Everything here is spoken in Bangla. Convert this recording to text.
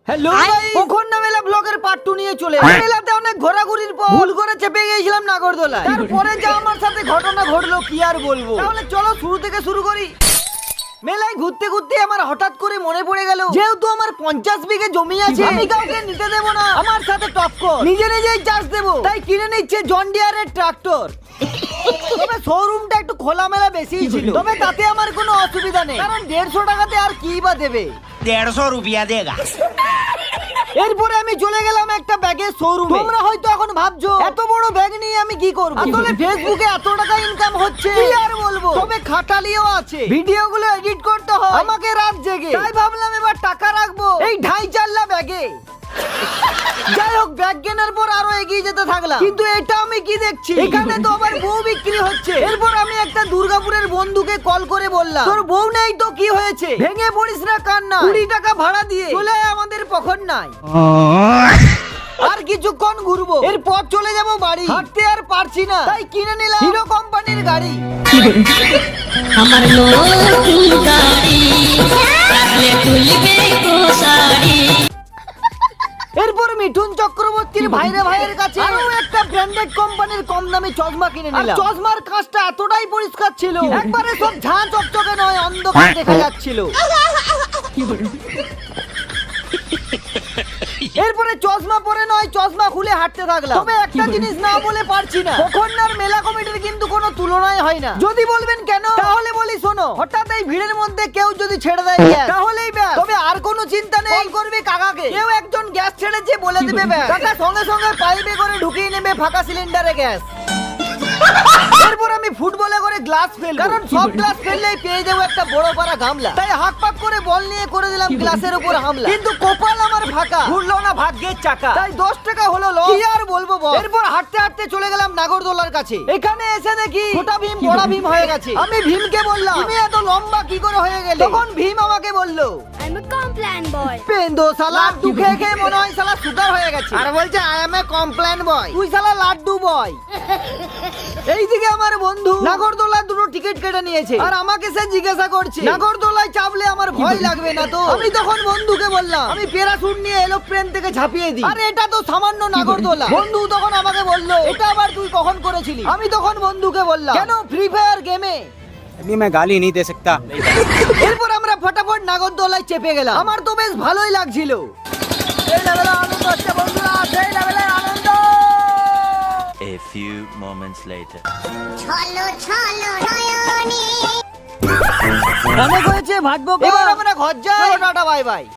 হ্যালো ভাই, কখন না মেলা ব্লগের পার্ট 2 নিয়ে চলে মেলাতে অনেক ঘোরাঘুরির পর ভুল করে চেপে গিয়েছিলাম নাগরদোলায়। তারপরে যা আমার সাথে ঘটনা ঘটলো কি আর বলবো। তাহলে চলো শুরু থেকে শুরু করি। মেলায় ঘুরতে ঘুরতে আমার হঠাৎ করে মনে পড়ে গেল, যেহেতু আমার 50 বিঘে জমি আছে, আমি কাউকে নিতে দেব না, আমার সাথে টক্কর, নিজে নিজেই চাষ দেবো। তাই কিনে নিচ্ছে জন ডিয়ারের ট্রাক্টর। তবে শোরুমটা একটু খোলামেলা বেশিই ছিল, তবে তাতে আমার কোনো অসুবিধা নেই, কারণ 150 টাকাতে আর কি বা দেবে। 150 रुपया देगा। এরপরে আমি চলে গেলাম একটা ব্যাগের শোরুমে। তোমরা হয়তো এখন ভাবছো এত বড় ব্যাগ নিয়ে আমি কি করব। আসলে ফেসবুকে এত টাকা ইনকাম হচ্ছে কি আর বলবো, তবে খাটালিও আছে, ভিডিওগুলো এডিট করতে হয় আমাকে রাত জেগে। তাই ভাবলাম এবার টাকা রাখবো এই 2.5 ব্যাগে। যাই হোক, ব্যাগ কেনার পর আরো এগিয়ে যেতে থাকলাম, কিন্তু এটা আমি কি দেখছি, এখানে তো আবার বউ বিক্রি হচ্ছে। এরপর আমি একটা দুর্গাপুরের বন্ধুকে কল করে বললাম, তোর বউ নেই তো কি হয়েছে, ভেঙে পড়িস না কান্না, 20 টাকা ভাড়া দিয়ে চলে আয় আমাদের পখন নাই। আর কিছুক্ষণ ঘুরবো, এরপর চলে যাব বাড়ি। হাঁটতে আর পারছি না, তাই কিনে নিলাম হিরো কোম্পানির গাড়ি। আমার নতুন গাড়ি রাখলে তুলবে কোসারি। এরপর মিঠুন চক্রবর্তীর ভাইয়ের কাছে আরো একটা ব্র্যান্ডেড কোম্পানির কম দামি চশমা কিনে নিলাম। চশমার কাঁচটা এতটাই পরিষ্কার ছিল, একবারে সব ঝাঁ চকচকে নয়, অন্ধকার দেখা যাচ্ছিল। এরপরে চশমা পরে নয়, চশমা খুলে হাঁটতে থাকলাম। তবে একটা জিনিস না বলে পারছি না, কখনকার মেলা কমিটির কিন্তু কোনো তুলনাই হয় না। যদি বলবেন কেন, তাহলে বলি শোনো, হঠাৎ এই ভিড়ের মধ্যে কেউ যদি ছেড়ে দেয় গ্যাস, তাহলেই ব্যাস। তবে আর কোনো চিন্তা নেই, কল করবে কাকাকে, কেউ একজন গ্যাস ছেড়েছে বলে দিবে ব্যাস, কাকা সঙ্গে সঙ্গে পাইপে করে ঢুকিয়ে নেবে ফাঁকা সিলিন্ডারে গ্যাস। এরপর আমি ফুটবলে করে গ্লাস ফেলবো, কারণ সব গ্লাস ফেললেই পেয়ে যাবো একটা বড় পারা গামলা। তাই হাক পাক করে বল নিয়ে করে দিলাম গ্লাসের উপর হামলা, কিন্তু কপাল আমার ফাঁকা, ঘুরলো না ভাগ্যের চাকা। তাই 10 টাকা হলো লস, কি আর বলবো বল। এরপর হাঁটতে হাঁটতে চলে গেলাম নাগরদোলার কাছে। এখানে এসে দেখি ছোটা ভীম বড় ভীম হয়ে গেছে। আমি ভীমকে বললাম, তুমি এত লম্বা কি করে হয়ে গেলে? তখন ভীম আমাকে বললো, I'm a complain boy. পেন্দো শালা, লাড্ডু খেয়ে খেয়ে মনে হয় শালা সুগার হয়ে গেছে। আর বলছে আই এম এ কমপ্লেন বয়, তুই শালা লাড্ডু বয়। এইদিকে আমার বন্ধু নাগরদোলার দুটো টিকিট কেটে নিয়েছে, আর আমাকে সে জিজ্ঞাসা করছে নাগরদোলায় চাপলে আমার ভয় লাগবে না তো। আমি তখন বন্ধুকে বললাম, আমি প্যারাশুট নিয়ে এরোপ্লেন থেকে ঝাঁপিয়ে দিই। আরে এটা তো সামান্য নাগরদোলা। বন্ধু তখন আমাকে বললো, এটা আবার তুই কখন করেছিলি? আমি তখন বন্ধুকে বললাম, কেন ফ্রি ফায়ার গেমে। अभी मैं गाली नहीं दे सकता। এরপর আমরা ফটাফট নাগরদোলায় চেপে গেলাম। আমার তো বেশ ভালোই লাগছিল। এই লেভেলের আনন্দ হচ্ছে বন্ধুরা, সেই লেভেলের আনন্দ। A few moments later. Cholo cholo নয়নে। অনেক হয়েছে ভাটবো, এবার আমরা ঘর যাই। Tata bye bye.